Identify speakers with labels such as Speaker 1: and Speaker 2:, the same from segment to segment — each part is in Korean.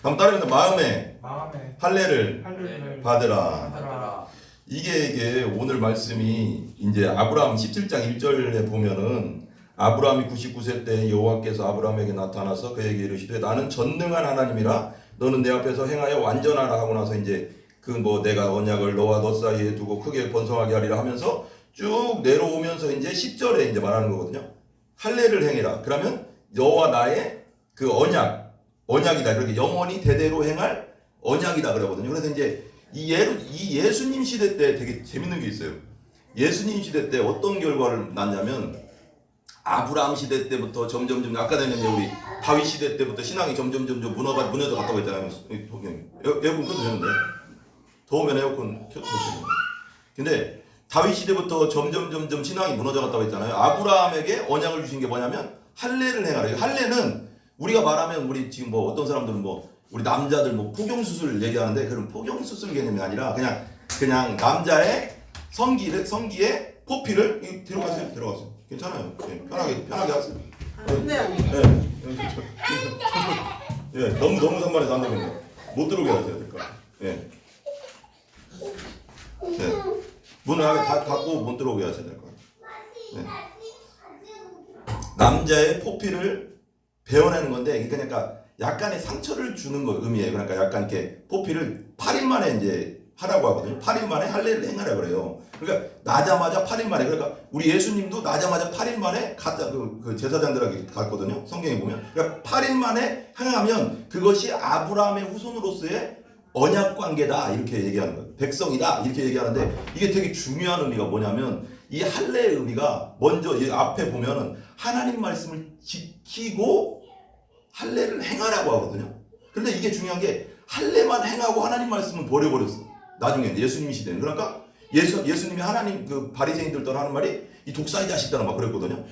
Speaker 1: 한번 따라해보세요. 마음에
Speaker 2: 마음에
Speaker 1: 할례를
Speaker 2: 할례를
Speaker 1: 받으라.
Speaker 2: 받으라.
Speaker 1: 이게 오늘 말씀이 이제 아브라함 17장 1절에 보면은 아브라함이 99세 때 여호와께서 아브라함에게 나타나서 그에게 이르시되 나는 전능한 하나님이라 너는 내 앞에서 행하여 완전하라 하고 나서 이제 그 뭐 내가 언약을 너와 너 사이에 두고 크게 번성하게 하리라 하면서 쭉 내려오면서 이제 10절에 이제 말하는 거거든요. 할례를 행해라. 그러면 너와 나의 그 언약이다. 그렇게 영원히 대대로 행할 언약이다 그러거든요. 그래서 이제 이 예수님 시대 때 되게 재밌는 게 있어요. 예수님 시대 때 어떤 결과를 낳냐면 아브라함 시대 때부터 점점 아까 전에 우리 다윗 시대 때부터 신앙이 점점 무너져 갔다고 했잖아요. 에어컨 켜도 되는데 더우면 에어컨 켜도 되는데. 근데 다윗 시대부터 점점 신앙이 무너져 갔다고 했잖아요. 아브라함에게 언약을 주신 게 뭐냐면 할례를 행하라. 할례는 우리가 말하면 우리 지금 뭐 어떤 사람들은 뭐 우리 남자들 뭐 포경수술 얘기하는데 그런 포경수술 개념이 아니라 그냥 남자의 성기의 포피를 들어가세요. 괜찮아요. 예, 편하게 하세요. 예, 너무 산만해서 안 되겠네요. 못 들어오게 하셔야 될 것 같아요. 예. 네. 문을 닫고 못 들어오게 하셔야 될 것 같아요. 네. 남자의 포피를 베어내는 건데 이게 그러니까 약간의 상처를 주는 거 의미예요. 그러니까 약간 이렇게 포피를 8일 만에 이제 하라고 하거든요. 8일 만에 할례를 행하라 그래요. 그러니까 나자마자 8일 만에 그러니까 우리 예수님도 나자마자 8일 만에 갔다 그 제사장들에게 갔거든요. 성경에 보면 그러니까 8일 만에 행하면 그것이 아브라함의 후손으로서의 언약 관계다 이렇게 얘기하는 거예요. 백성이다 이렇게 얘기하는데 이게 되게 중요한 의미가 뭐냐면 이 할례의 의미가 먼저 이 앞에 보면은 하나님 말씀을 지키고 할례를 행하라고 하거든요. 근데 이게 중요한 게 할례만 행하고 하나님 말씀은 버려버렸어. 나중에 예수님 시대는 그러니까 예수님이 하나님 그 바리새인들도 하는 말이 이 독사의 자식들은 막 그랬거든요.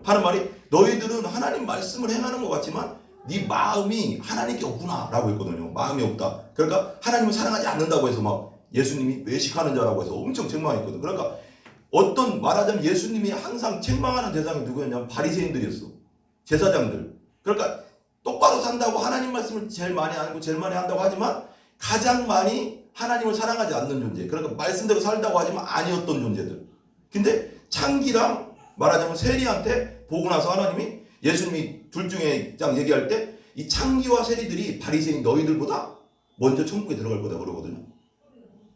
Speaker 1: 하는 말이 너희들은 하나님 말씀을 행하는 것 같지만 네 마음이 하나님께 없구나라고 했거든요. 마음이 없다. 그러니까 하나님을 사랑하지 않는다고 해서 막 예수님이 외식하는 자라고 해서 엄청 책망했거든. 그러니까 어떤 말하자면 예수님이 항상 책망하는 대상이 누구였냐면 바리새인들이었어. 제사장들. 그러니까 똑바로 산다고 하나님 말씀을 제일 많이 알고 제일 많이 한다고 하지만 가장 많이 하나님을 사랑하지 않는 존재. 그러니까 말씀대로 살다고 하지만 아니었던 존재들. 근데 창기랑 말하자면 세리한테 보고 나서 하나님이 예수님이 둘 중에 딱 얘기할 때 이 창기와 세리들이 바리새인 너희들보다 먼저 천국에 들어갈 거다 그러거든요.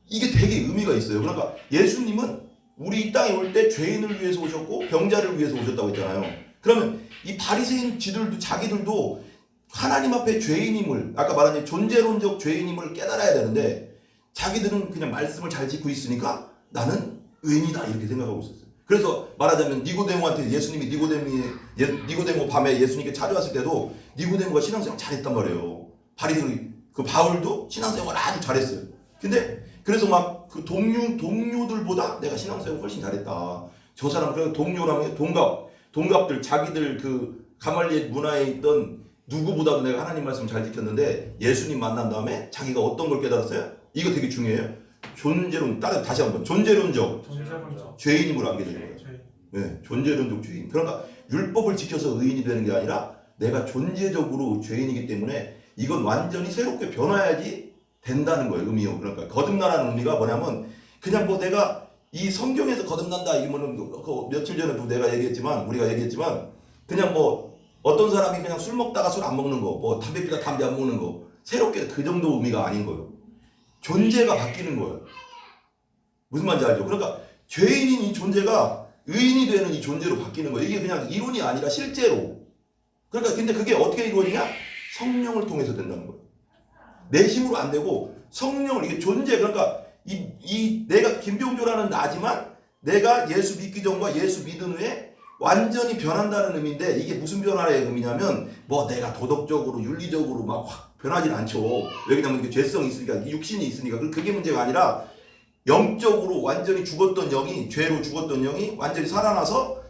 Speaker 1: 이게 되게 의미가 있어요. 그러니까 예수님은 우리 이 땅에 올 때 죄인을 위해서 오셨고 병자를 위해서 오셨다고 했잖아요. 그러면 이 바리새인 지들도 자기들도 하나님 앞에 죄인임을 아까 말한 존재론적 죄인임을 깨달아야 되는데 자기들은 그냥 말씀을 잘 짓고 있으니까 나는 의인이다 이렇게 생각하고 있었어요. 그래서 말하자면 니고데모한테 예수님이 니고데모 밤에 예수님께 찾아왔을 때도 니고데모가 신앙생활 잘했단 말이에요. 바리새인 그 바울도 신앙생활 아주 잘했어요. 근데 그래서 막 그 동료들보다 내가 신앙생활 훨씬 잘했다. 저 사람 그 동료라면 동갑들 자기들 그 가말리엘 문화에 있던 누구보다도 내가 하나님 말씀 잘 지켰는데 예수님 만난 다음에 자기가 어떤 걸 깨달았어요? 이거 되게 중요해요. 다시 한번 존재론적 죄인임을 알게 되는 거예요. 네, 존재론적 죄인. 그러니까 율법을 지켜서 의인이 되는 게 아니라 내가 존재적으로 죄인이기 때문에 이건 완전히 새롭게 변화해야지 된다는 거예요. 의미요. 그러니까 거듭나라는 의미가 뭐냐면 그냥 뭐 내가 이 성경에서 거듭난다 이거는 그 며칠 전에도 우리가 얘기했지만 그냥 뭐 어떤 사람이 그냥 술 먹다가 술 안 먹는 거, 뭐 담배 피다 담배 안 먹는 거 새롭게 그 정도 의미가 아닌 거예요. 존재가 바뀌는 거예요. 무슨 말인지 알죠? 그러니까 죄인인 이 존재가 의인이 되는 이 존재로 바뀌는 거예요. 이게 그냥 이론이 아니라 실제로. 그러니까 근데 그게 어떻게 이루어지냐? 성령을 통해서 된다는 거예요. 내 힘으로 안 되고 성령을 이게 존재 그러니까 이 내가 김병조라는 나지만 내가 예수 믿기 전과 예수 믿은 후에 완전히 변한다는 의미인데 이게 무슨 변화의 의미냐면 뭐 내가 도덕적으로 윤리적으로 막 확 변하진 않죠. 왜냐면 이게 죄성이 있으니까 육신이 있으니까 그게 문제가 아니라 영적으로 완전히 죽었던 영이 죄로 죽었던 영이 완전히 살아나서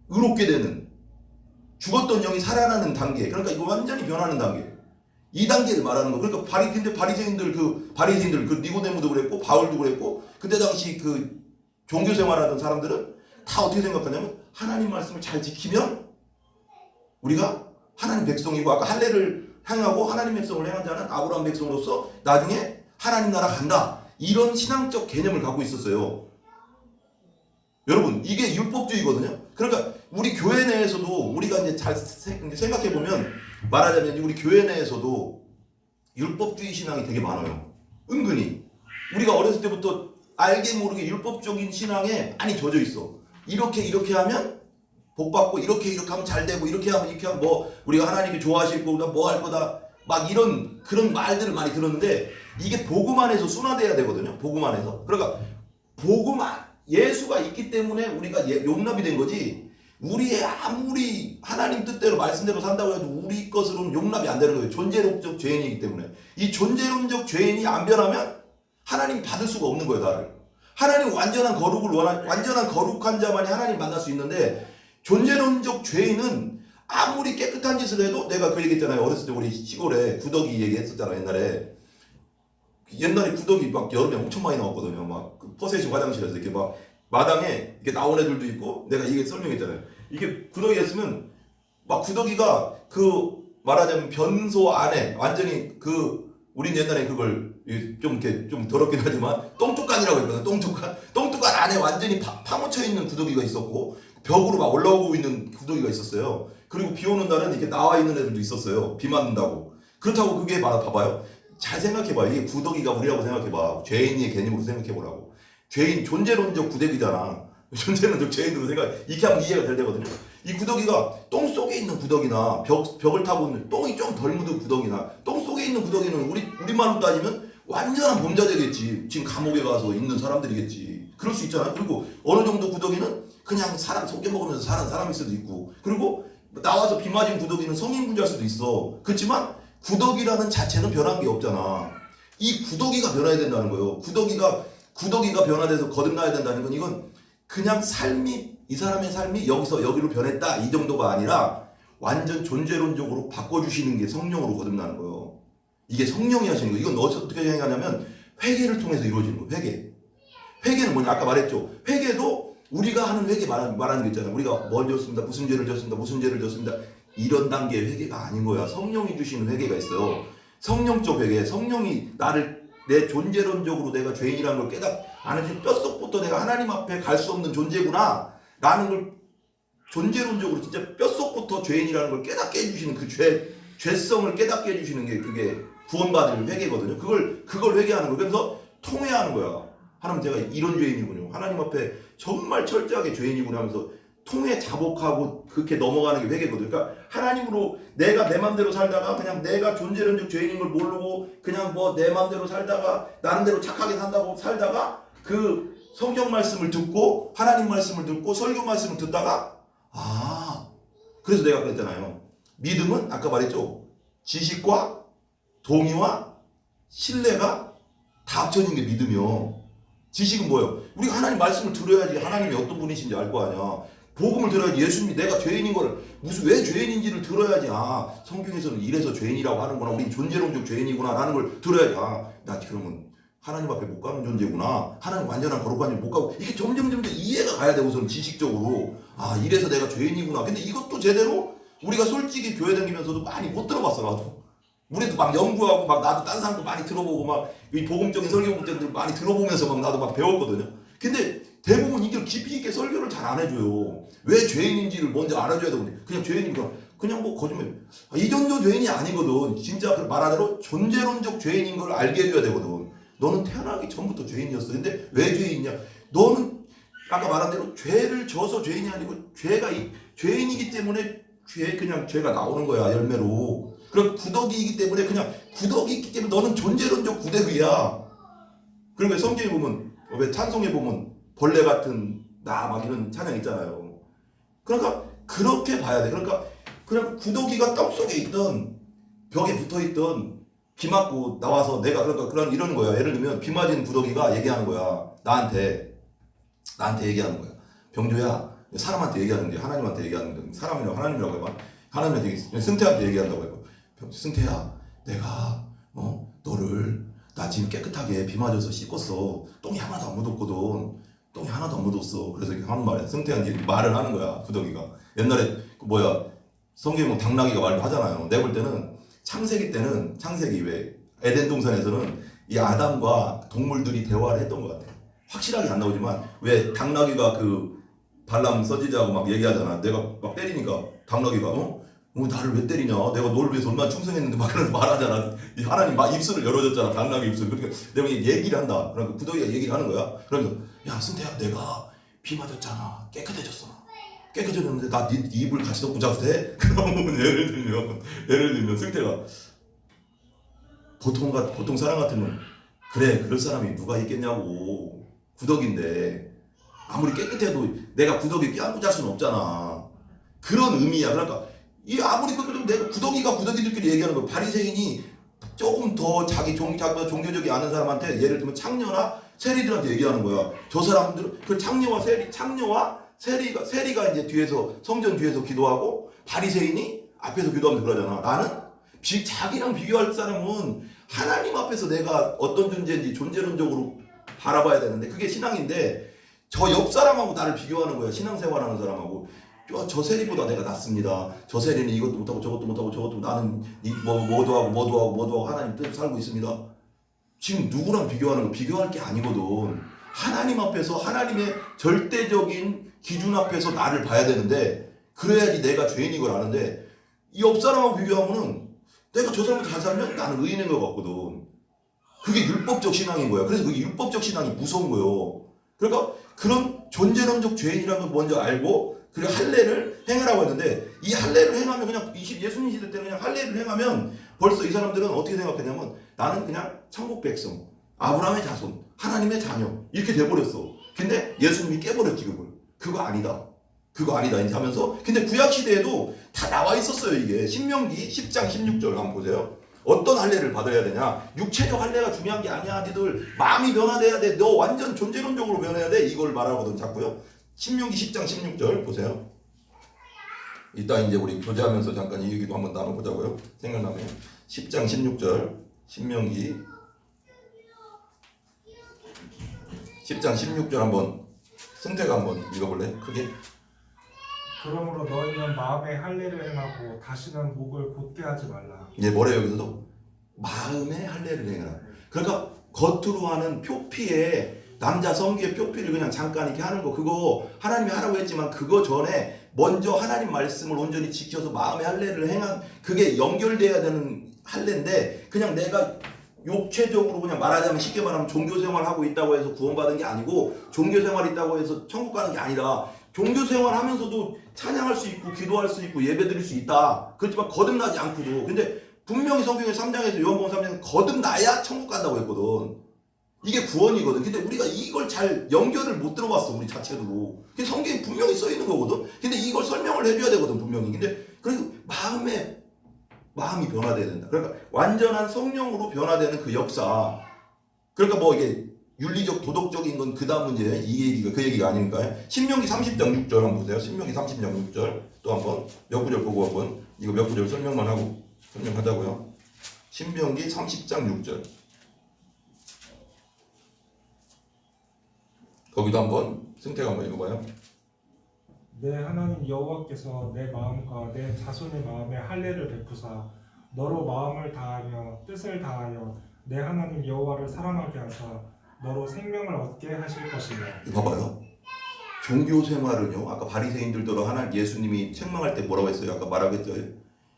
Speaker 1: 의롭게 되는 죽었던 영이 살아나는 단계. 그러니까 이거 완전히 변하는 단계. 이 단계를 말하는 거. 그러니까 바리새인들 그 니고데모도 그랬고 바울도 그랬고 그때 당시 그 종교 생활하던 사람들은 다 어떻게 생각하냐면 하나님 말씀을 잘 지키면 우리가 하나님 백성이고 아까 할례를 행하고 하나님 백성을 행한 자는 아브라함 백성으로서 나중에 하나님 나라 간다. 이런 신앙적 개념을 갖고 있었어요. 여러분, 이게 율법주의거든요. 그러니까 우리 교회 내에서도 우리가 이제 잘 생각해 보면 말하자면 우리 교회 내에서도 율법주의 신앙이 되게 많아요. 은근히 우리가 어렸을 때부터 알게 모르게 율법적인 신앙에 많이 젖어 있어. 이렇게 하면 복 받고 이렇게 하면 잘 되고 이렇게 하면 뭐 우리가 하나님이 좋아하실 거다 뭐 할 거다 막 이런 그런 말들을 많이 들었는데 이게 복음 안에서 순화돼야 되거든요. 복음 안에서. 그러니까 예수가 있기 때문에 우리가 용납이 된 거지. 우리의 아무리 하나님 뜻대로 말씀대로 산다고 해도 우리 것으로는 용납이 안 되는 거예요. 존재론적 죄인이기 때문에. 이 존재론적 죄인이 안 변하면 하나님이 받을 수가 없는 거예요, 나를. 하나님 완전한 거룩한 자만이 하나님 만날 수 있는데 존재론적 죄인은 아무리 깨끗한 짓을 해도 내가 그 얘기했잖아요. 어렸을 때 우리 시골에 구더기 얘기했었잖아요. 옛날에 구더기 막 여름에 엄청 많이 나왔거든요. 막 그 퍼세시 화장실에서 이렇게 막 마당에 이렇게 나온 애들도 있고 내가 이게 설명했잖아요. 이게 구더기 했으면 막 구더기가 그 말하자면 변소 안에 완전히 그 우린 옛날에 그걸 좀 이렇게 좀 더럽긴 하지만 똥뚜간이라고 했거든요. 똥뚜간 안에 완전히 파묻혀 있는 구더기가 있었고 벽으로 막 올라오고 있는 구더기가 있었어요. 그리고 비 오는 날은 이렇게 나와 있는 애들도 있었어요. 비 맞는다고. 그렇다고 그게 봐봐요. 잘 생각해봐. 이게 구더기가 우리라고 생각해봐. 죄인의 개념으로 생각해보라고. 죄인 존재론적 구더기잖아. 존재론적 죄인으로 이렇게 하면 이해가 될 때거든요. 이 구더기가 똥 속에 있는 구더기나 벽을 타고 있는 똥이 좀 덜 묻은 구더기나 똥 속에 있는 구더기는 우리말로 따지면 완전한 범죄자겠지. 지금 감옥에 가서 있는 사람들이겠지. 그럴 수 있잖아. 그리고 어느 정도 구더기는 그냥 사람 속여 먹으면서 사는 사람일 수도 있고, 그리고 나와서 비 맞은 구더기는 성인군자일 수도 있어. 그렇지만 구더기라는 자체는 변한 게 없잖아. 이 구더기가 변해야 된다는 거예요. 구더기가 변화돼서 거듭나야 된다는 건 이건 그냥 이 사람의 삶이 여기서 여기로 변했다 이 정도가 아니라 완전 존재론적으로 바꿔주시는 게 성령으로 거듭나는 거예요. 이게 성령이 하시는 거예요. 이건 어떻게 생각하냐면 회개를 통해서 이루어지는 거예요. 회개는 뭐냐? 아까 말했죠. 회개도 우리가 하는 회개 말하는 게 있잖아요. 우리가 뭘 졌습니다. 무슨 죄를 졌습니다. 이런 단계의 회개가 아닌 거야. 성령이 주시는 회개가 있어요. 성령적 회개. 성령이 나를 내 존재론적으로 내가 죄인이라는 걸 나는 뼛속부터 내가 하나님 앞에 갈 수 없는 존재구나 라는 걸 존재론적으로 진짜 뼛속부터 죄인이라는 걸 깨닫게 해주시는 그 죄성을 깨닫게 해주시는 게 그게 구원받을 회개거든요. 그걸 회개하는 거예요. 그래서 통회하는 거야. 하나님 제가 이런 죄인이군요. 하나님 앞에 정말 철저하게 죄인이구나 하면서 통회 자복하고 그렇게 넘어가는 게 회개거든요. 그러니까 하나님으로 내가 내 맘대로 살다가 그냥 내가 존재론적 죄인인 걸 모르고 그냥 뭐 내 맘대로 살다가 나름대로 착하게 산다고 살다가 그 성경 말씀을 듣고 하나님 말씀을 듣고 설교 말씀을 듣다가 그래서 내가 그랬잖아요. 믿음은 아까 말했죠. 지식과 동의와 신뢰가 다 합쳐진 게 믿음이요. 지식은 뭐예요? 우리가 하나님 말씀을 들어야지 하나님이 어떤 분이신지 알 거 아니야. 복음을 들어야지 예수님이 내가 죄인인 걸 왜 죄인인지를 들어야지 성경에서는 이래서 죄인이라고 하는구나. 우린 존재론적 죄인이구나 라는 걸 들어야지 나 그러면 하나님 앞에 못 가는 존재구나. 하나님 완전한 거룩한 존재 못 가고 이게 점점 이해가 가야 돼. 우선 지식적으로 이래서 내가 죄인이구나. 근데 이것도 제대로 우리가 솔직히 교회 다니면서도 많이 못 들어봤어. 나도 우리도 막 연구하고 막 나도 딴 사람도 많이 들어보고 막 이 복음적인 설교 목적들 많이 들어보면서 막 나도 막 배웠거든요. 근데 대부분 이걸 깊이 있게 설교를 잘 안 해줘요. 왜 죄인인지를 먼저 알아줘야 되거든요. 그냥 죄인이니까 그냥 뭐 거짓말. 이 정도 죄인이 아니거든. 진짜 그 말하대로 존재론적 죄인인 걸 알게 해줘야 되거든. 너는 태어나기 전부터 죄인이었어. 근데 왜 죄인이냐? 너는 아까 말한 대로 죄를 져서 죄인이 아니고 죄인이기 때문에 죄가 나오는 거야. 열매로. 그럼 구더기이기 때문에 구더기이기 때문에 너는 존재론적 구더기야. 그리고 성경에 보면 왜 찬송에 보면 벌레 같은 나 막 이런 찬양 있잖아요. 그러니까 그렇게 봐야 돼. 그러니까 그냥 구더기가 땅 속에 있던 벽에 붙어 있던 비 맞고 나와서 내가 그런 이러는 거야. 예를 들면 비 맞은 구더기가 얘기하는 거야. 나한테 얘기하는 거야. 병조야, 사람한테 얘기하는데 하나님한테 얘기하는데 사람이라고 하나님이라고 해봐. 하나님한테 승태한테 얘기한다고 해봐. 승태야, 내가 너를 나 지금 깨끗하게 비 맞아서 씻었어. 똥이 하나도 안 묻었거든. 똥이 하나도 안 묻었어. 그래서 이렇게 하는 말이야. 승태한테 말을 하는 거야. 구더기가. 옛날에 성경에 뭐 당나귀가 말도 하잖아요. 내가 볼 때는 창세기 때는 창세기 왜 에덴 동산에서는 이 아담과 동물들이 대화를 했던 것 같아요. 확실하게 안 나오지만 왜 당나귀가 그 발람 선지자하고 막 얘기하잖아. 내가 막 때리니까 당나귀가 나를 왜 때리냐? 내가 널 위해서 얼마나 충성했는데 막 그러면서 말하잖아. 하나님 막 입술을 열어줬잖아. 당나귀 입술. 그러니까 내가 얘기를 한다. 그러니까 구더기가 얘기를 하는 거야. 그러면서 야 승태야 내가 비 맞았잖아. 깨끗해졌어. 깨끗해졌는데 나 네 입을 같이 덮고 자도 돼? 그러면 예를 들면 승태가 보통 사람 같으면 그래 그럴 사람이 누가 있겠냐고. 구더기인데 아무리 깨끗해도 내가 구더기 껴안고 잘 수는 없잖아. 그런 의미야. 그러니까 이 아무리 그래도 내가 구더기들끼리 얘기하는 거 바리새인이 조금 더 자기 종교적이 아는 사람한테 예를 들면 창녀나 세리들한테 얘기하는 거야. 저 사람들 그 창녀와 세리가 이제 뒤에서 성전 뒤에서 기도하고 바리새인이 앞에서 기도하면서 그러잖아. 나는 자기랑 비교할 사람은 하나님 앞에서 내가 어떤 존재인지 존재론적으로 바라봐야 되는데 그게 신앙인데 저 옆 사람하고 나를 비교하는 거야. 신앙생활하는 사람하고 저 세리보다 내가 낫습니다. 저 세리는 이것도 못하고 저것도 못하고 저것도 나는 뭐도 하고 하나님 뜻을 살고 있습니다. 지금 누구랑 비교하는 거 비교할 게 아니거든. 하나님 앞에서 하나님의 절대적인 기준 앞에서 나를 봐야 되는데 그래야지 내가 죄인인 걸 아는데 이 옆 사람하고 비교하면은 내가 저 사람을 잘 살면 나는 의인인 것 같거든. 그게 율법적 신앙인 거야. 그래서 그게 율법적 신앙이 무서운 거예요. 그러니까 그런 존재론적 죄인이라는 걸 먼저 알고 그리고 할례를 행하라고 했는데 이 할례를 행하면 그냥 예수님 시대 때는 그냥 할례를 행하면 벌써 이 사람들은 어떻게 생각했냐면 나는 그냥 천국 백성, 아브라함의 자손, 하나님의 자녀 이렇게 돼버렸어. 근데 예수님이 깨버렸지 그걸. 그거 아니다 이제 하면서 근데 구약 시대에도 다 나와 있었어요. 이게 신명기 10장 16절 한번 보세요. 어떤 할례를 받아야 되냐? 육체적 할례가 중요한 게 아니야. 니들 마음이 변화돼야 돼. 너 완전 존재론적으로 변해야 돼. 이걸 말하거든 자꾸요. 신명기 10장 16절 보세요. 이따 이제 우리 교제하면서 잠깐 이 얘기도 한번 나눠보자고요. 생각나면 10장 16절 신명기 10장 16절 한번 승태가 한번 읽어볼래? 크게.
Speaker 2: 그러므로 너희는 마음의 할례를 행하고 다시는 목을 곧게 하지 말라.
Speaker 1: 이제 뭐래요 여기서도? 마음의 할례를 행하라. 그러니까 겉으로 하는 표피에 남자 성기의 표피를 그냥 잠깐 이렇게 하는 거 그거 하나님이 하라고 했지만 그거 전에 먼저 하나님 말씀을 온전히 지켜서 마음의 할례를 행한 그게 연결돼야 되는 할례인데 그냥 내가 육체적으로 그냥 말하자면 쉽게 말하면 종교생활 하고 있다고 해서 구원받은 게 아니고 종교생활 있다고 해서 천국 가는 게 아니라 종교생활 하면서도 찬양할 수 있고 기도할 수 있고 예배드릴 수 있다. 그렇지만 거듭나지 않고도 근데 분명히 성경의 3장에서 요한복음 3장에서 거듭나야 천국 간다고 했거든. 이게 구원이거든. 근데 우리가 이걸 잘 연결을 못 들어봤어 우리 자체로. 근데 성경에 분명히 써 있는 거거든. 근데 이걸 설명을 해줘야 되거든 분명히. 근데 그리고 마음이 변화돼야 된다. 그러니까 완전한 성령으로 변화되는 그 역사. 그러니까 뭐 이게 윤리적 도덕적인 건 그 다음 문제 그 얘기가 아니니까요. 신명기 30장 6절 한번 보세요. 신명기 30장 6절 또 한번 몇 구절 보고 한번 이거 몇 구절 설명만 하고 설명하자고요. 신명기 30장 6절 거기도 한번 승태가 한번 읽어봐요.
Speaker 2: 내 하나님 여호와께서 내 마음과 내 자손의 마음에 할례를 베푸사 너로 마음을 다하며 뜻을 다하여 내 하나님 여호와를 사랑하게 하사 너로 생명을 얻게 하실 것이며.
Speaker 1: 봐봐요. 종교 생활은요. 아까 바리새인들도 하나 예수님이 책망할 때 뭐라고 했어요? 아까 말하겠죠.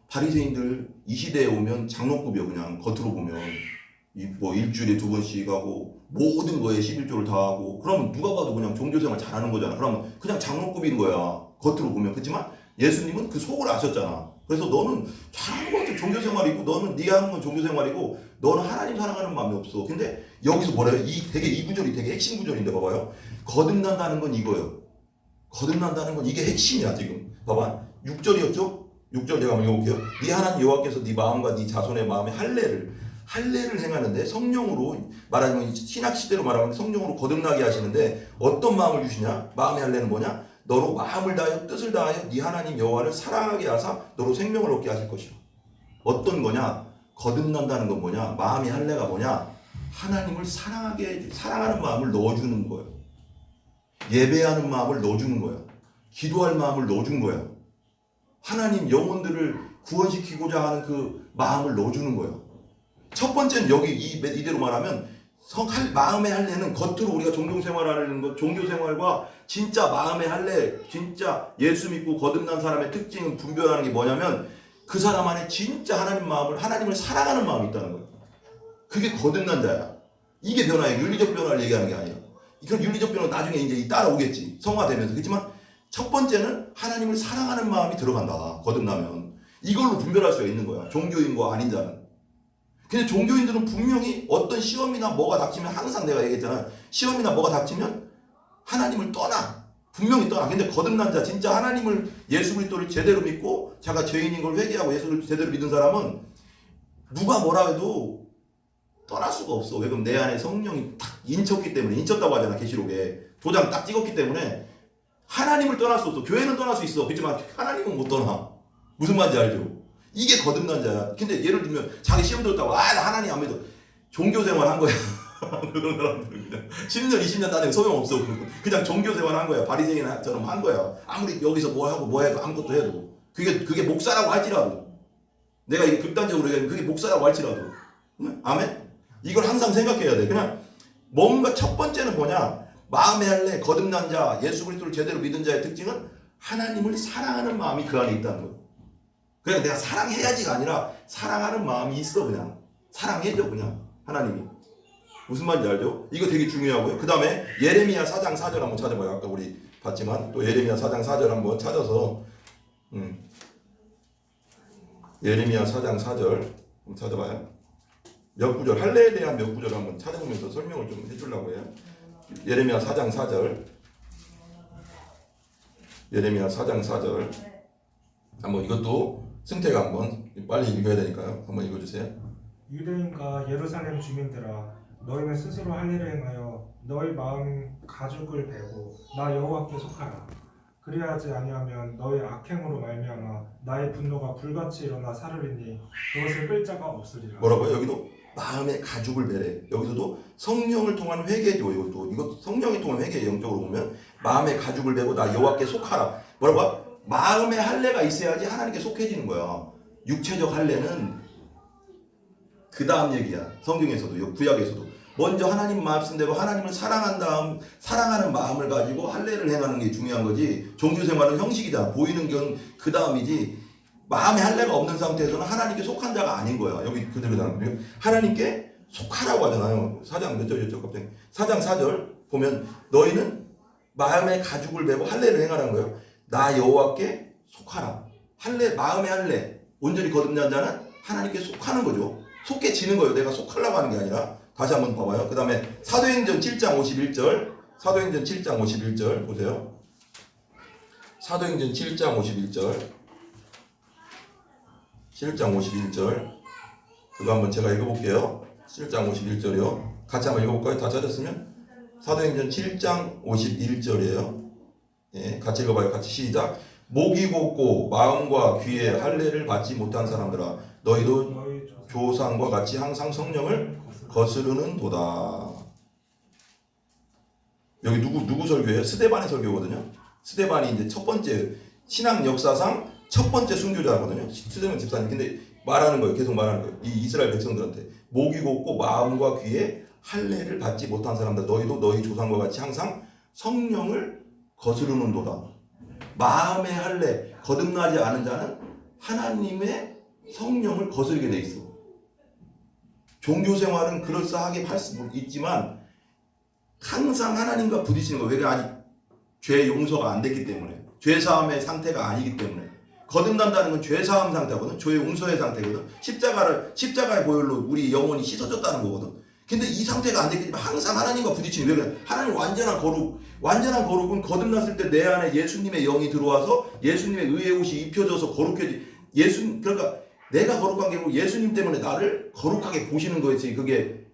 Speaker 1: 바리새인들 이 시대에 오면 장로급이요. 그냥 겉으로 보면 뭐 일주일에 2번씩 하고 모든 거에 11조를 다 하고 그러면 누가 봐도 그냥 종교생활 잘하는 거잖아. 그러면 그냥 장로급인 거야. 겉으로 보면. 그렇지만 예수님은 그 속을 아셨잖아. 그래서 너는 잘하는 것 같아. 종교생활이고 너는 네 하는 건 종교생활이고 너는 하나님 사랑하는 마음이 없어. 근데 여기서 뭐래요? 이 구절이 되게 핵심 구절인데 봐봐요. 거듭난다는 건 이거예요. 거듭난다는 건 이게 핵심이야 지금. 봐봐. 6절이었죠? 6절 내가 한번 읽어볼게요. 네 하나님 여호와께서 네 마음과 네 자손의 마음에 할례를 행하는데 성령으로 말하자면 신약 시대로 말하면 성령으로 거듭나게 하시는데 어떤 마음을 주시냐? 마음의 할례는 뭐냐? 너로 마음을 다하여 뜻을 다하여 네 하나님 여호와를 사랑하게 하사 너로 생명을 얻게 하실 것이요. 어떤 거냐? 거듭난다는 건 뭐냐? 마음의 할례가 뭐냐? 하나님을 사랑하는 마음을 넣어주는 거예요. 예배하는 마음을 넣어주는 거예요. 기도할 마음을 넣어준 거예요. 하나님 영혼들을 구원시키고자 하는 그 마음을 넣어주는 거예요. 첫 번째는 여기 이대로 말하면 마음의 할례는 겉으로 우리가 종교생활하는 것, 종교생활과 진짜 마음의 할례, 진짜 예수 믿고 거듭난 사람의 특징은 분별하는 게 뭐냐면 그 사람 안에 진짜 하나님을 사랑하는 마음이 있다는 거예요. 그게 거듭난 자야. 이게 변화예요. 윤리적 변화를 얘기하는 게 아니라. 이건 윤리적 변화 나중에 이제 따라오겠지. 성화되면서. 그렇지만 첫 번째는 하나님을 사랑하는 마음이 들어간다. 거듭나면. 이걸로 분별할 수가 있는 거야. 종교인과 아닌 자는. 근데 종교인들은 분명히 어떤 시험이나 뭐가 닥치면 항상 내가 얘기했잖아. 시험이나 뭐가 닥치면 하나님을 떠나. 분명히 떠나. 근데 거듭난 자, 진짜 하나님을 예수 그리스도를 제대로 믿고 자가 죄인인 걸 회개하고 예수 그리스도를 제대로 믿은 사람은 누가 뭐라 해도 떠날 수가 없어. 왜 그럼 내 안에 성령이 딱 인쳤기 때문에, 인쳤다고 하잖아. 계시록에 도장 딱 찍었기 때문에 하나님을 떠날 수 없어. 교회는 떠날 수 있어. 그렇지만 하나님은 못 떠나. 무슨 말인지 알죠? 이게 거듭난 자야. 근데 예를 들면 자기 시험 들었다고 나 하나님 안 믿어. 종교생활 한 거야. 그런 사람들은 그냥 10년 20년 다니고 소용없어. 그냥 종교생활 한 거야. 바리새인처럼 한 거야. 아무리 여기서 뭐 하고 뭐 해도 아무것도 해도 그게 목사라고 할지라도, 내가 이게 극단적으로 얘기하면 그게 목사라고 할지라도, 아멘? 이걸 항상 생각해야 돼. 그냥 뭔가 첫 번째는 뭐냐, 마음의 할례, 거듭난 자, 예수 그리스도를 제대로 믿은 자의 특징은 하나님을 사랑하는 마음이 그 안에 있다는 거예요. 그냥 내가 사랑해야지가 아니라 사랑하는 마음이 있어. 그냥 사랑해줘. 그냥 하나님이. 무슨 말인지 알죠? 이거 되게 중요하고요. 그 다음에 예레미야 4장 4절 한번 찾아봐요. 아까 우리 봤지만 또 예레미야 4장 4절 한번 찾아서 예레미야 4장 4절 한번 찾아봐요. 몇 구절, 할례에 대한 몇 구절 한번 찾아보면서 설명을 좀 해주려고 해요. 예레미야 4장 4절, 예레미야 4장 4절 한번, 이것도 승태가 한번 빨리 읽어야 되니까요. 한번 읽어주세요.
Speaker 2: 유대인과 예루살렘 주민들아, 너희는 스스로 할례를 행하여 너희 마음 가죽을 베고 나 여호와께 속하라. 그리하지 아니하면 너희 악행으로 말미암아 나의 분노가 불같이 일어나 사르리니 그것을 끌 자가 없으리라.
Speaker 1: 뭐라고요? 여기도 마음의 가죽을 베래. 여기서도 성령을 통한 회개죠. 이것도 성령이 통한 회개. 영적으로 보면 마음의 가죽을 베고 나 여호와께 속하라. 뭐라고? 마음의 할례가 있어야지 하나님께 속해지는 거야. 육체적 할례는 그 다음 얘기야. 성경에서도, 구약에서도. 먼저 하나님 말씀대로 하나님을 사랑하는 마음을 가지고 할례를 행하는 게 중요한 거지. 종교생활은 형식이잖아. 보이는 건 그 다음이지. 마음의 할례가 없는 상태에서는 하나님께 속한 자가 아닌 거야. 여기 그대로잖아. 하나님께 속하라고 하잖아요. 4장 몇 절이었죠? 갑자기 4장 4절 보면 너희는 마음의 가죽을 베고 할례를 행하라는 거예요. 나 여호와께 속하라. 할례, 마음의 할례, 온전히 거듭난 자는 하나님께 속하는 거죠. 속해지는 거예요. 내가 속하려고 하는 게 아니라. 다시 한번 봐봐요. 그 다음에 사도행전 7장 51절, 사도행전 7장 51절 보세요. 사도행전 7장 51절, 7장 51절, 그거 한번 제가 읽어볼게요. 7장 51절이요. 같이 한번 읽어볼까요? 다 찾았으면? 사도행전 7장 51절이에요. 예, 같이 읽어봐요. 같이 시작. 목이 곧고 마음과 귀에 할례를 받지 못한 사람들아, 너희도 조상과 같이 항상 성령을 거스르는 도다. 여기 누구 설교예요? 스데반의 설교거든요. 스데반이 이제 첫 번째 신앙 역사상 첫 번째 순교자거든요. 스데반 집사님. 근데 말하는 거예요. 계속 말하는 거예요. 이 이스라엘 백성들한테 목이 곧고 마음과 귀에 할례를 받지 못한 사람들, 너희도 너희 조상과 같이 항상 성령을 거스르는 도다. 마음의 할례, 거듭나지 않은 자는 하나님의 성령을 거스르게 돼 있어. 종교생활은 그럴싸하게 할 수 있지만 항상 하나님과 부딪히는 거예요. 왜? 아직 죄 용서가 안 됐기 때문에, 죄사함의 상태가 아니기 때문에. 거듭난다는 건 죄사함 상태거든. 죄 용서의 상태거든. 십자가의 보혈로 우리 영혼이 씻어졌다는 거거든. 근데 이 상태가 안 됐기 때문에 항상 하나님과 부딪히는 거예요. 하나님 완전한 거룩은 거듭났을 때 내 안에 예수님의 영이 들어와서 예수님의 의의 옷이 입혀져서 거룩해지. 그러니까 내가 거룩한 게 아니고 예수님 때문에 나를 거룩하게 보시는 거였지. 그게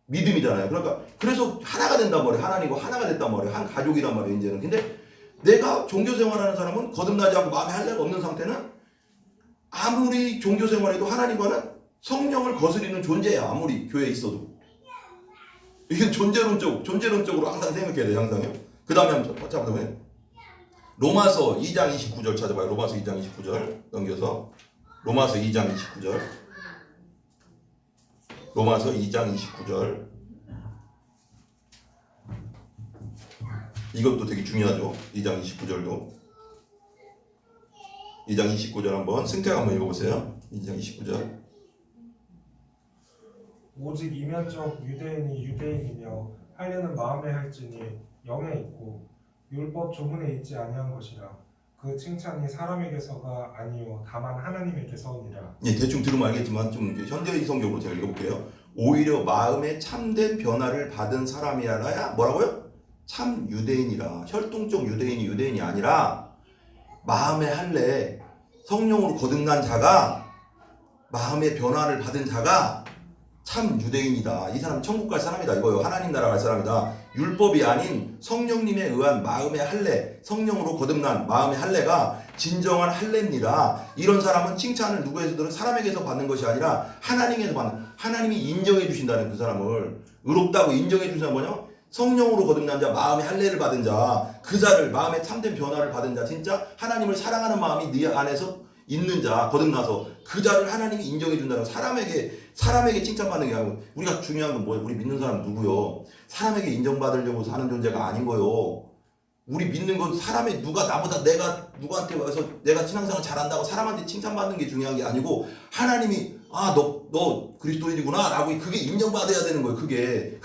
Speaker 1: 믿음이잖아요. 그러니까 그래서 하나가 된단 말이에요. 하나님과 하나가 됐단 말이에요. 한 가족이란 말이에요. 이제는. 근데 내가 종교생활하는 사람은 거듭나지 않고 마음에 할례가 없는 상태는 아무리 종교생활해도 하나님과는 성령을 거스리는 존재야. 아무리 교회에 있어도. 이게 존재론적으로 항상 생각해야 돼요. 항상요. 그 다음에 한번 찾아보면 로마서 2장 29절 찾아봐요. 로마서 2장 29절 넘겨서 로마서 2장 29절. 로마서 2장 29절. 이것도 되게 중요하죠. 2장 29절도. 2장 29절 한번 승택 한번 읽어보세요. 2장 29절.
Speaker 2: 오직 이면적 유대인이 유대인이며 할례는 마음에 할지니 영에 있고 율법 조문에 있지 아니한 것이라. 그 칭찬이 사람에게서가 아니요 다만 하나님에게서니라.
Speaker 1: 예, 대충 들으면 알겠지만 좀 현대의 성경으로 제가 읽어볼게요. 오히려 마음에 참된 변화를 받은 사람이라야 뭐라고요? 참 유대인이라. 혈통적 유대인이 유대인이 아니라 마음의 할례, 성령으로 거듭난 자가, 마음의 변화를 받은 자가 참 유대인이다. 이 사람 천국 갈 사람이다 이거요. 하나님 나라 갈 사람이다. 율법이 아닌 성령님에 의한 마음의 할례, 성령으로 거듭난 마음의 할례가 진정한 할례입니다. 이런 사람은 칭찬을 누구에서 들은 사람에게서 받는 것이 아니라 하나님에서 받는, 하나님이 인정해 주신다는 그 사람을 의롭다고 인정해 주신 사람 뭐냐? 성령으로 거듭난 자, 마음의 할례를 받은 자, 그 자를 마음에 참된 변화를 받은 자, 진짜 하나님을 사랑하는 마음이 네 안에서 있는 자, 거듭나서 그 자를 하나님이 인정해 준다는, 사람에게 칭찬받는 게 아니고, 우리가 중요한 건 뭐예요? 우리 믿는 사람 누구요? 사람에게 인정받으려고 사는 존재가 아닌 거요. 우리 믿는 건 사람의 누가 나보다, 내가 누구한테 와서 내가 신앙생활 잘한다고 사람한테 칭찬받는 게 중요한 게 아니고, 하나님이 너 그리스도인이구나 라고 그게 인정받아야 되는 거예요. 그게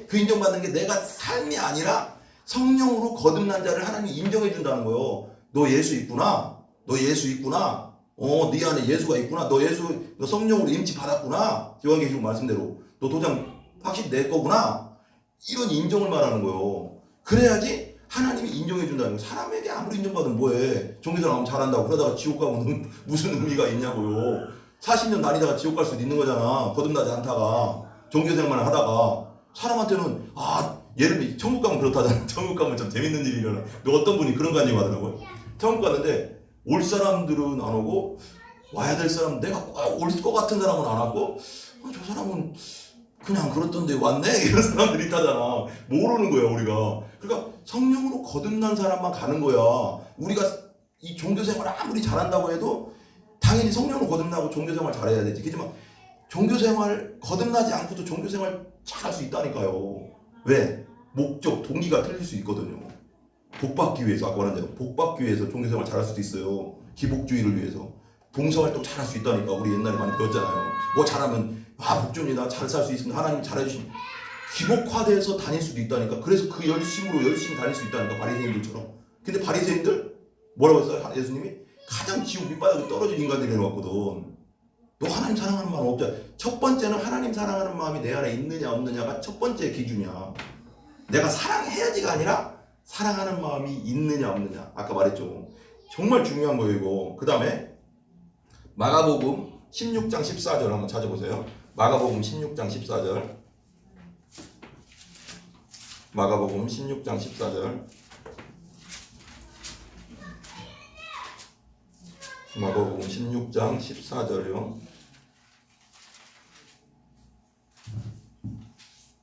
Speaker 1: 그 인정받는 게 내가 삶이 아니라 성령으로 거듭난 자를 하나님이 인정해 준다는 거예요. 너 예수 있구나. 너 예수 있구나. 네 안에 예수가 있구나. 너 성령으로 임치 받았구나. 요한계시록 말씀대로 너 도장 확실히 내 거구나. 이런 인정을 말하는 거예요. 그래야지 하나님이 인정해 준다는 거예요. 사람에게 아무리 인정받으면 뭐해. 종교생활 하면 잘한다고 그러다가 지옥 가면 무슨 의미가 있냐고요. 40년 다니다가 지옥 갈 수도 있는 거잖아. 거듭나지 않다가 종교생활만 하다가. 사람한테는 예를 들면 천국 가면 그렇다잖아. 천국 가면 참 재밌는 일이 일어나. 어떤 분이 그런 거 아니고 하더라고요. 천국 갔는데 올 사람들은 안 오고 와야 될 사람, 내가 꼭 올 것 같은 사람은 안 왔고, 저 사람은 그냥 그렇던데 왔네? 이런 사람들이 있다잖아. 모르는 거야 우리가. 그러니까 성령으로 거듭난 사람만 가는 거야. 우리가 이 종교생활 아무리 잘한다고 해도 당연히 성령으로 거듭나고 종교생활 잘해야 되지. 그렇지만 종교생활 거듭나지 않고도 종교생활 잘할 수 있다니까요. 왜? 목적, 동기가 틀릴 수 있거든요. 복받기 위해서, 아까 말한 대로 복받기 위해서 종교생활 잘할 수도 있어요. 기복주의를 위해서. 봉사활동 잘할 수 있다니까. 우리 옛날에 많이 배웠잖아요. 뭐 잘하면 복주입니다. 잘 살 수 있으면 하나님 잘해주시면 기복화돼서 다닐 수도 있다니까. 그래서 그 열심으로 열심히 다닐 수 있다니까. 바리새인들처럼. 근데 바리새인들 뭐라고 했어요? 예수님이 가장 지옥 밑바닥에 떨어진 인간들이 해놓았거든. 너 하나님 사랑하는 마음 없잖아. 첫 번째는 하나님 사랑하는 마음이 내 안에 있느냐 없느냐가 첫 번째 기준이야. 내가 사랑해야지가 아니라 사랑하는 마음이 있느냐 없느냐. 아까 말했죠. 정말 중요한 거예요 이거. 그 다음에 마가복음 16장 14절 한번 찾아보세요. 마가복음 16장 14절. 마가복음 16장 14절. 마가복음 16장 14절이요.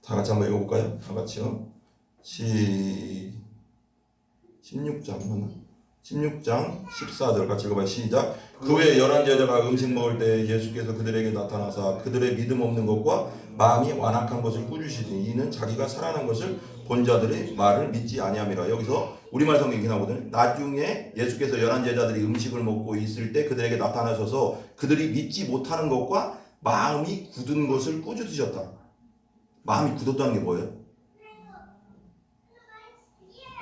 Speaker 1: 다 같이 한번 읽어볼까요? 다 같이요. 16장 14절 같이 읽어봐요. 시작. 그 후에 11제자가 음식 먹을 때 예수께서 그들에게 나타나사 그들의 믿음 없는 것과 마음이 완악한 것을 꾸짖으시니 이는 자기가 살아난 것을 본 자들의 말을 믿지 아니함이라. 여기서 우리말 성경이 나오거든요. 나중에 예수께서 11제자들이 음식을 먹고 있을 때 그들에게 나타나셔서 그들이 믿지 못하는 것과 마음이 굳은 것을 꾸짖으셨다. 마음이 굳었다는 게 뭐예요?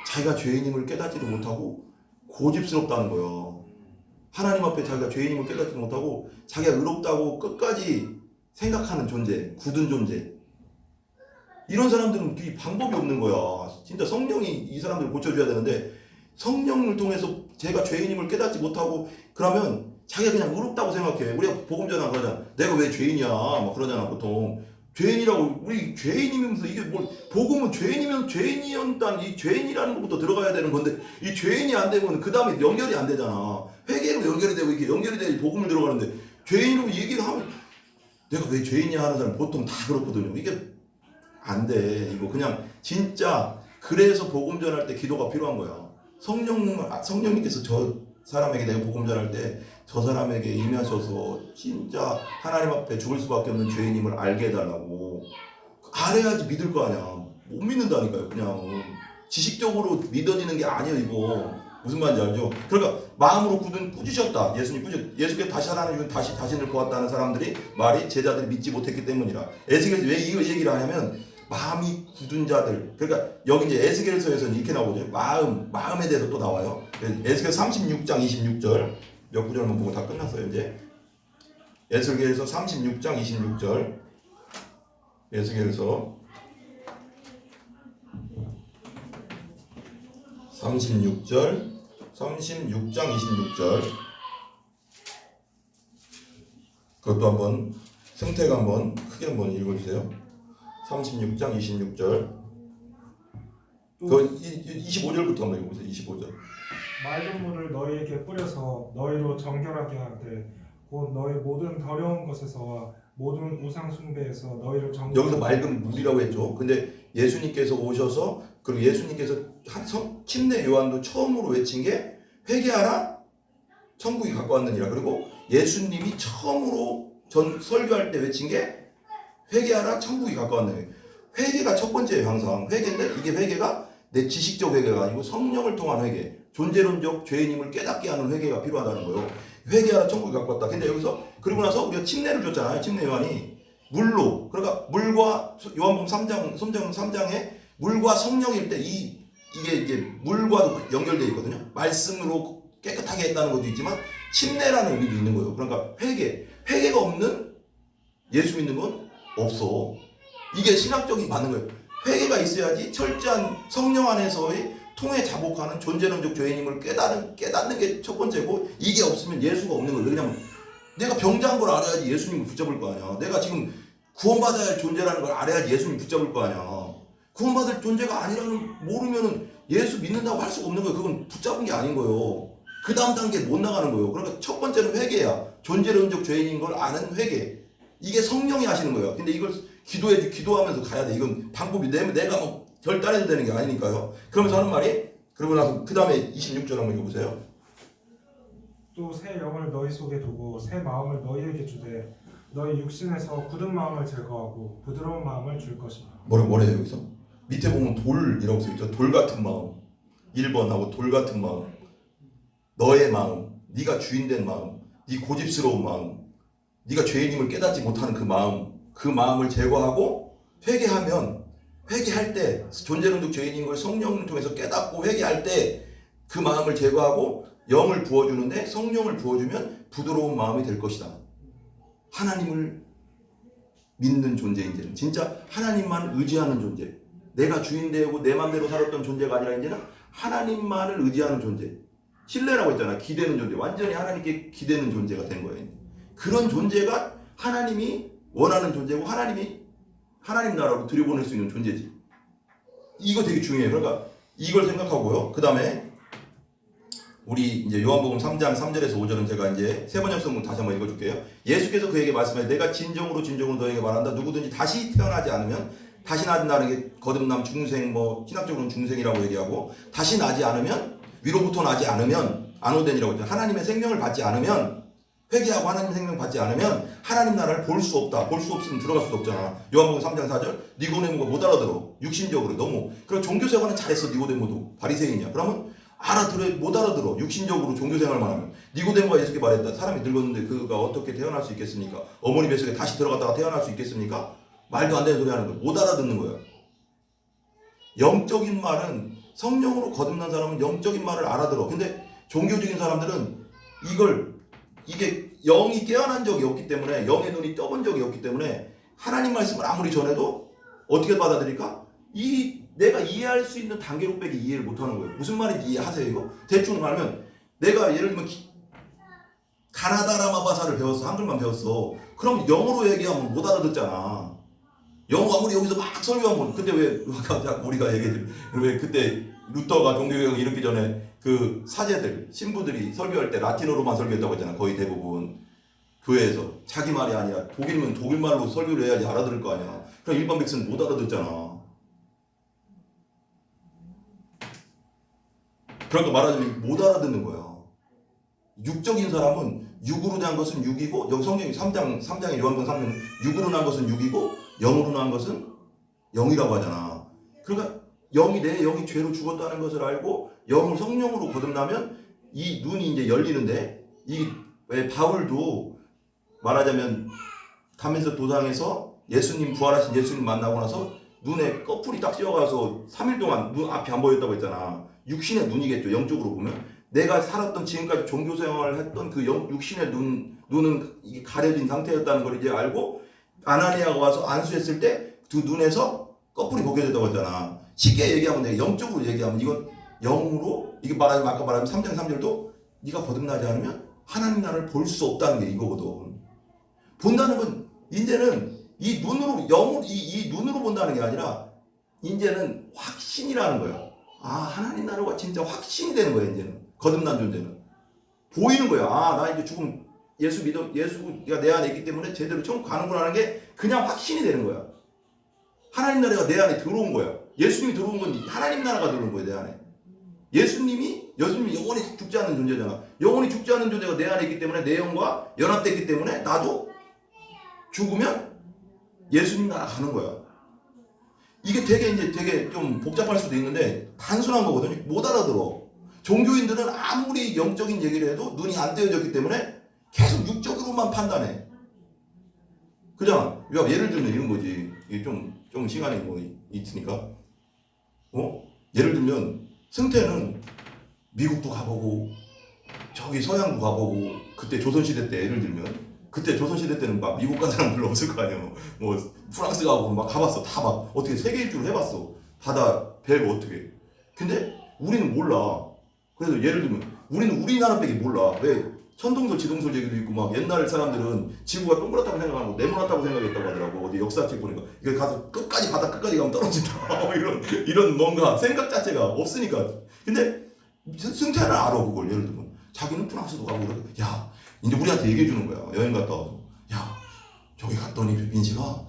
Speaker 1: 자기가 죄인임을 깨닫지도 못하고 고집스럽다는 거예요. 하나님 앞에 자기가 죄인임을 깨닫지 못하고 자기가 의롭다고 끝까지 생각하는 존재, 굳은 존재. 이런 사람들은 방법이 없는 거야. 진짜 성령이 이 사람들을 고쳐줘야 되는데 성령을 통해서 제가 죄인임을 깨닫지 못하고 그러면 자기가 그냥 의롭다고 생각해. 우리가 복음 전하고 그러잖아. 내가 왜 죄인이야? 막 그러잖아 보통. 죄인이라고. 우리 죄인이면서 이게 뭘, 복음은 죄인이면 죄인이었단 이 죄인이라는 것부터 들어가야 되는 건데 이 죄인이 안 되면 그 다음에 연결이 안 되잖아. 회개로 연결이 되고 이렇게 연결이 돼야 복음을 들어가는데 죄인으로 얘기를 하면 내가 왜 죄인이야 하는 사람 보통 다 그렇거든요. 이게 안 돼. 이거 그냥 진짜 그래서 복음 전할 때 기도가 필요한 거야. 성령님께서 저 사람에게 내가 복음 전할 때 저 사람에게 임하셔서 진짜 하나님 앞에 죽을 수밖에 없는 죄인임을 알게 해달라고. 알아야지 믿을 거 아니야. 못 믿는다니까요. 그냥 지식적으로 믿어지는 게 아니에요. 이거 무슨 말인지 알죠? 그러니까 마음으로 꾸짖으셨다. 예수께서 다시 살아나시고 다시 자신을 보았다는 사람들이 말이 제자들이 믿지 못했기 때문이라. 에스겔에서 왜 이걸 얘기를 하냐면 마음이 굳은 자들. 그러니까 여기 이제 에스겔서에서는 이렇게 나오죠. 마음에 대해서 또 나와요. 에스겔 36장 26절 몇 구절만 보고 다 끝났어요. 이제 에스겔서 36장 26절. 에스겔서 36장 26절. 그것도 한번 승택 한번 크게 한번 읽어주세요. 36장 26절. 그 25절부터 한번 읽어보세요. 25절.
Speaker 2: 맑은 물을 너희에게 뿌려서 너희로 정결하게 하되 곧 너희 모든 더러운 것에서와 모든 우상 숭배에서 너희를 정결하게.
Speaker 1: 여기서 맑은 물이라고 했죠. 근데 예수님께서 오셔서 그리고 예수님께서 침례 요한도 처음으로 외친 게 회개하라 천국이 가까웠느니라. 그리고 예수님이 처음으로 설교할 때 외친 게 회개하라 천국이 가까웠느니라. 회개가 첫 번째예요. 항상 회개인데 이게 회개가 내 지식적 회개가 아니고 성령을 통한 회개, 존재론적 죄인임을 깨닫게 하는 회개가 필요하다는 거예요. 회개하라 천국이 가까웠다. 근데 여기서 그리고 나서 우리가 침례를 줬잖아요. 침례 요한이 물로, 그러니까 물과 요한복음 3장에 물과 성령일 때 이게 물과도 연결되어 있거든요. 말씀으로 깨끗하게 했다는 것도 있지만 침례라는 의미도 있는 거예요. 그러니까 회개가 없는 예수 믿는 건 없어. 이게 신학적인 맞는 거예요. 회개가 있어야지 철저한 성령 안에서의 통해 자복하는 존재론적 죄인임을 깨닫는 게 첫 번째고, 이게 없으면 예수가 없는 거예요. 왜냐면 내가 병자인 걸 알아야지 예수님을 붙잡을 거 아니야. 내가 지금 구원받아야 할 존재라는 걸 알아야지 예수님 붙잡을 거 아니야. 구원받을 존재가 아니라는 모르면은 예수 믿는다고 할 수가 없는 거예요. 그건 붙잡은 게 아닌 거예요. 그 다음 단계 못 나가는 거예요. 그러니까 첫 번째는 회개야. 존재론적 죄인인 걸 아는 회개. 이게 성령이 하시는 거예요. 근데 이걸 기도하면서 가야 돼. 이건 방법이 내가 뭐 결단해서 되는 게 아니니까요. 그러면서 하는 말이, 그러고 나서 그 다음에 26절 한번 읽어보세요.
Speaker 2: 또 새 영을 너희 속에 두고 새 마음을 너희에게 주되 너희 육신에서 굳은 마음을 제거하고 부드러운 마음을 줄 것이다.
Speaker 1: 뭐래요 여기서? 밑에 보면 돌이라고 써있죠. 돌 같은 마음. 1번하고 돌 같은 마음. 너의 마음. 네가 주인된 마음. 네 고집스러운 마음. 네가 죄인임을 깨닫지 못하는 그 마음을 제거하고 회개할 때 존재론적 죄인인 걸 성령을 통해서 깨닫고 회개할 때 그 마음을 제거하고 영을 부어주는데, 성령을 부어주면 부드러운 마음이 될 것이다. 하나님을 믿는 존재인지는 진짜 하나님만 의지하는 존재. 내가 주인 되고 내 마음대로 살았던 존재가 아니라 이제는 하나님만을 의지하는 존재. 신뢰라고 했잖아. 기대는 존재. 완전히 하나님께 기대는 존재가 된 거예요. 그런 존재가 하나님이 원하는 존재고 하나님이 하나님 나라로 들여보낼 수 있는 존재지. 이거 되게 중요해요. 그러니까 이걸 생각하고요. 그 다음에 우리 이제 요한복음 3장 3절에서 5절은 제가 이제 세 번역 성경 다시 한번 읽어줄게요. 예수께서 그에게 말씀하여 내가 진정으로 너에게 말한다. 누구든지 다시 태어나지 않으면, 다시 나는 게 거듭남 중생, 신학적으로는 중생이라고 얘기하고, 다시 나지 않으면, 위로부터 나지 않으면 아노덴이라고 했죠. 하나님의 생명을 받지 않으면, 회개하고 하나님의 생명 받지 않으면 하나님 나라를 볼 수 없다. 볼 수 없으면 들어갈 수도 없잖아. 요한복음 3장 4절 니고데모가 못 알아들어. 육신적으로 너무. 그럼 종교생활은 잘했어. 니고데모도 바리새인이야. 그러면 못 알아들어. 육신적으로 종교생활만 하면. 니고데모가 예수께 말했다. 사람이 늙었는데 그가 어떻게 태어날 수 있겠습니까? 어머니 뱃속에 다시 들어갔다가 태어날 수 있겠습니까? 말도 안 되는 소리 하는 거야. 못 알아듣는 거야. 영적인 말은, 성령으로 거듭난 사람은 영적인 말을 알아들어. 근데 종교적인 사람들은 이게 영이 깨어난 적이 없기 때문에, 영의 눈이 떠본 적이 없기 때문에 하나님 말씀을 아무리 전해도 어떻게 받아들일까? 내가 이해할 수 있는 단계로 빼기 이해를 못하는 거예요. 무슨 말인지 이해하세요 이거? 대충 말하면, 내가 예를 들면 가나다라마바사를 배웠어. 한글만 배웠어. 그럼 영어로 얘기하면 못 알아듣잖아. 영어 아무리 여기서 막 설교하면. 근데 왜 우리가 얘기해, 왜 그때 루터가 종교개혁을 일으키기 전에 그 사제들, 신부들이 설교할 때 라틴어로만 설교했다고 했잖아. 거의 대부분 교회에서. 자기 말이 아니라 독일이면 독일말로 설교를 해야지 알아들을 거 아니야. 그럼 일반 백성은 못 알아듣잖아. 그러니까 말하자면 못 알아듣는 거야. 육적인 사람은 육으로 난 것은 육이고, 여기 성경이 3장에 요한복음 3장 육으로 난 것은 육이고 영으로 난 것은 영이라고 하잖아. 그러니까 내 영이 죄로 죽었다는 것을 알고 영을 성령으로 거듭나면 이 눈이 이제 열리는데, 이 왜 바울도 말하자면 다메섹 도상에서 예수님 부활하신 예수님 만나고 나서 눈에 꺼풀이 딱 씌어가서 3일 동안 눈 앞이 안 보였다고 했잖아. 육신의 눈이겠죠. 영적으로 보면 내가 살았던 지금까지 종교 생활을 했던 그 육신의 눈은 이게 가려진 상태였다는 걸 이제 알고 아나니아가 와서 안수했을 때 그 눈에서 꺼풀이 벗겨졌다고 했잖아. 쉽게 얘기하면 내가 영적으로 얘기하면 이건 영으로, 이게 말하자면 아까 말하면 3장 3절도 네가 거듭나지 않으면 하나님 나라를 볼 수 없다는 게 이거거든. 본다는 건 이제는 이 눈으로 이 눈으로 본다는 게 아니라 이제는 확신이라는 거야. 아, 하나님 나라가 진짜 확신이 되는 거야. 이제는 거듭난 존재는 보이는 거야. 아, 나 이제 죽음 예수가 내 안에 있기 때문에 제대로 천국 가는구나 하는 게 그냥 확신이 되는 거야. 하나님 나라가 내 안에 들어온 거야. 예수님이 들어온 건 하나님 나라가 들어온 거야, 내 안에. 예수님이 영원히 죽지 않는 존재잖아. 영원히 죽지 않는 존재가 내 안에 있기 때문에 내 영과 연합됐기 때문에 나도 죽으면 예수님 나라 가는 거야. 이게 되게 좀 복잡할 수도 있는데 단순한 거거든요. 못 알아들어. 종교인들은 아무리 영적인 얘기를 해도 눈이 안 떼어졌기 때문에 계속 육적으로만 판단해. 그잖아. 예를 들면 이런 거지. 이게 좀 시간이 뭐 있으니까. 예를 들면 승태는 미국도 가보고 저기 서양도 가보고, 그때 조선시대 때 예를 들면 그때 조선시대 때는 막 미국 간 사람 별로 없을 거 아니에요. 뭐 프랑스 가고 막 가봤어. 다 막 어떻게 세계 일주를 해봤어. 바다 배고 어떻게. 근데 우리는 몰라. 그래서 예를 들면 우리는 우리나라 빼기 몰라. 왜 천동설 지동설 얘기도 있고, 막 옛날 사람들은 지구가 동그랗다고 생각하고 네모났다고 생각했다고 하더라고. 어디 역사책 보니까 이거 가서 끝까지 바다 끝까지 가면 떨어진다. 이런 뭔가 생각 자체가 없으니까. 근데 승태는 알아 그걸. 예를 들면 자기는 프랑스도 가고 그래. 야, 이제 우리한테 얘기해 주는 거야. 여행 갔다 와서. 야, 저기 갔더니 민씨가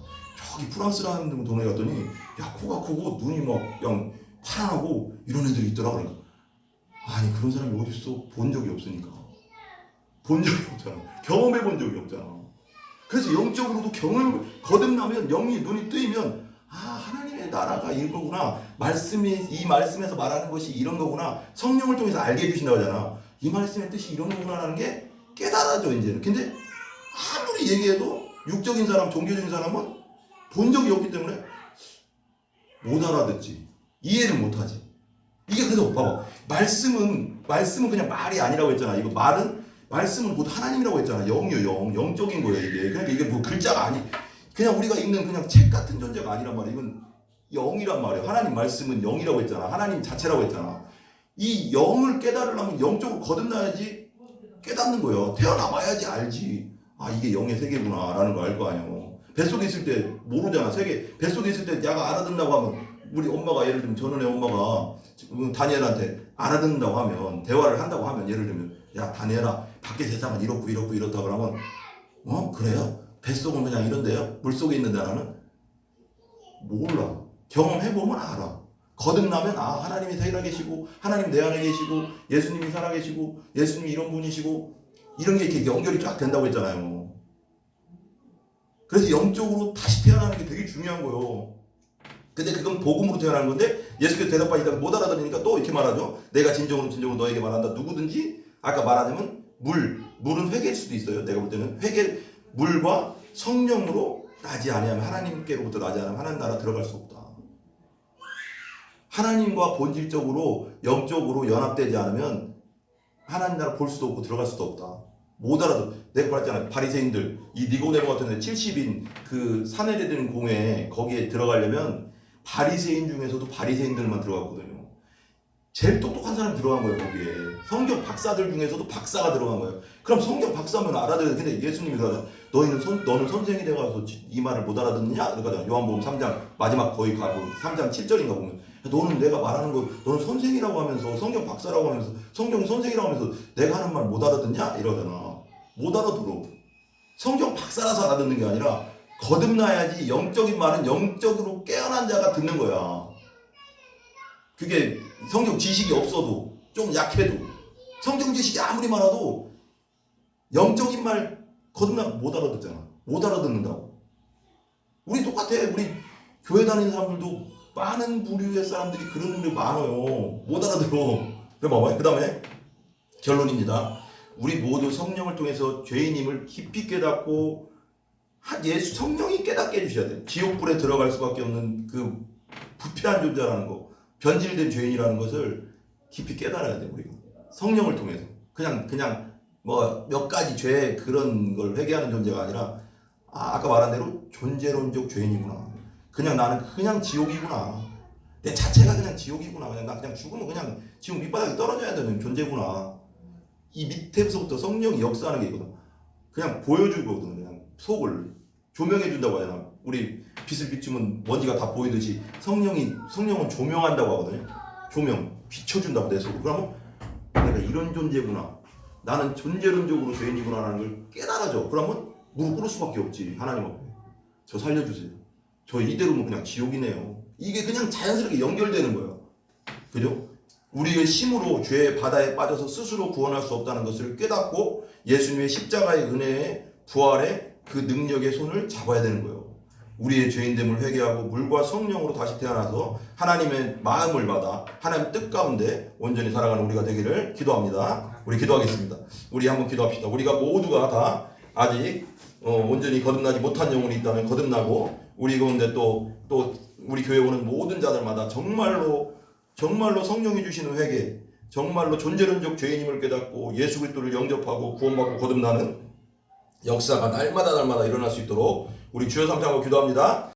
Speaker 1: 저기 프랑스라는 동네 갔더니 야, 코가 크고 눈이 막 그냥 파란하고 이런 애들이 있더라. 그러니까 아니, 그런 사람이 어딨어? 본 적이 없으니까. 본 적이 없잖아. 경험해 본 적이 없잖아. 그래서 영적으로도 거듭나면 영이 눈이 뜨이면 아, 하나님의 나라가 이거구나. 이 말씀에서 말하는 것이 이런 거구나. 성령을 통해서 알게 해주신다고 하잖아. 이 말씀의 뜻이 이런 거구나라는 게 깨달아져 이제는. 근데 아무리 얘기해도 육적인 사람, 종교적인 사람은 본 적이 없기 때문에 못 알아듣지. 이해를 못 하지. 이게 그래서 봐봐. 말씀은 그냥 말이 아니라고 했잖아. 이거 말씀은 곧 하나님이라고 했잖아. 영이요, 영적인 거예요, 이게. 그러니까 이게 뭐 글자가 아니, 그냥 우리가 읽는 그냥 책 같은 존재가 아니란 말이야. 이건 영이란 말이야. 하나님 말씀은 영이라고 했잖아. 하나님 자체라고 했잖아. 이 영을 깨달으려면 영적으로 거듭나야지 깨닫는 거예요. 태어나봐야지 알지. 아, 이게 영의 세계구나라는 거 알 거 아니에요. 뱃속에 있을 때 모르잖아. 뱃속에 있을 때 야가 알아듣는다고 하면, 우리 엄마가 예를 들면 전원의 엄마가 다니엘한테 알아듣는다고 하면, 대화를 한다고 하면, 예를 들면 야, 다니엘아, 밖에 세상은 이렇고 이렇다 그러면 그래요? 뱃속은 그냥 이런데요? 물속에 있는 나라는 몰라. 경험해보면 알아. 거듭나면 아, 하나님이 살아계시고, 하나님 내 안에 계시고, 예수님이 살아계시고, 예수님이 이런 분이시고, 이런 게 이렇게 연결이 쫙 된다고 했잖아요. 그래서 영적으로 다시 태어나는 게 되게 중요한 거예요. 근데 그건 복음으로 태어나는 건데 예수께서 대답하시다가 못 알아들으니까 또 이렇게 말하죠. 내가 진정으로 너에게 말한다. 누구든지, 아까 말하자면 물은 회개일 수도 있어요. 내가 볼 때는 물과 성령으로 나지 아니하면, 하나님께로부터 나지 않으면 하나님 나라 들어갈 수 없다. 하나님과 본질적으로 영적으로 연합되지 않으면 하나님 나라 볼 수도 없고 들어갈 수도 없다. 못 알아도. 내가 말했잖아요. 바리새인들, 이 니고데모 같은 애 70인 그 사내리는 공회에 거기에 들어가려면 바리새인 중에서도 바리새인들만 들어갔거든요. 제일 똑똑한 사람이 들어간 거예요. 거기에 성경 박사들 중에서도 박사가 들어간 거예요. 그럼 성경 박사면 알아들어야 돼. 근데 예수님이 그러잖아. 너는 선생이 돼가서 이 말을 못 알아듣느냐? 그러니까 요한복음 3장 마지막 거의 가고 3장 7절인가 보면, 너는 내가 말하는 거, 너는 선생이라고 하면서, 성경 박사라고 하면서, 성경 선생이라고 하면서 내가 하는 말 못 알아듣냐? 이러잖아. 못 알아들어. 성경 박사라서 알아듣는 게 아니라 거듭나야지. 영적인 말은 영적으로 깨어난 자가 듣는 거야. 그게 성경 지식이 없어도, 좀 약해도, 성경 지식이 아무리 많아도 영적인 말 거듭나 못 알아듣잖아. 못 알아듣는다고. 우리 똑같아. 우리 교회 다니는 사람들도 많은 부류의 사람들이 그런 분들이 많아요. 못 알아들어. 그래 봐봐요. 그 다음에 결론입니다. 우리 모두 성령을 통해서 죄인임을 깊이 깨닫고 예수 성령이 깨닫게 해주셔야 돼요. 지옥불에 들어갈 수밖에 없는 그 부패한 존재라는 거, 변질된 죄인이라는 것을 깊이 깨달아야 돼요. 우리가 성령을 통해서 그냥 뭐 몇 가지 죄 그런 걸 회개하는 존재가 아니라 아까 말한 대로 존재론적 죄인이구나. 그냥 나는 그냥 지옥이구나. 내 자체가 그냥 지옥이구나. 나 그냥 죽으면 그냥 지옥 밑바닥에 떨어져야 되는 존재구나. 이 밑에서부터 성령이 역사하는 게 있거든. 그냥 보여주거든. 그냥 속을 조명해 준다고 하잖아. 우리 빛을 비추면 먼지가 다 보이듯이 성령은 조명한다고 하거든요. 조명 비춰준다고 내 속을. 그러면 내가 이런 존재구나. 나는 존재론적으로 죄인이구나라는 걸 깨달아져. 그러면 무릎 꿇을 수밖에 없지. 하나님 앞에 저 살려주세요. 저 이대로면 그냥 지옥이네요. 이게 그냥 자연스럽게 연결되는 거예요. 그죠? 우리의 힘으로 죄의 바다에 빠져서 스스로 구원할 수 없다는 것을 깨닫고 예수님의 십자가의 은혜의 부활의 그 능력의 손을 잡아야 되는 거예요. 우리의 죄인됨을 회개하고 물과 성령으로 다시 태어나서 하나님의 마음을 받아 하나님의 뜻 가운데 온전히 살아가는 우리가 되기를 기도합니다. 우리 기도하겠습니다. 우리 한번 기도합시다. 우리가 모두가 다 아직 온전히 거듭나지 못한 영혼이 있다면 거듭나고 우리 가운데 또 우리 교회 오는 모든 자들마다 정말로 성령이 주시는 회개, 정말로 존재론적 죄인임을 깨닫고 예수 그리스도를 영접하고 구원받고 거듭나는 역사가 날마다 일어날 수 있도록 우리 주여 삼창하고 기도합니다.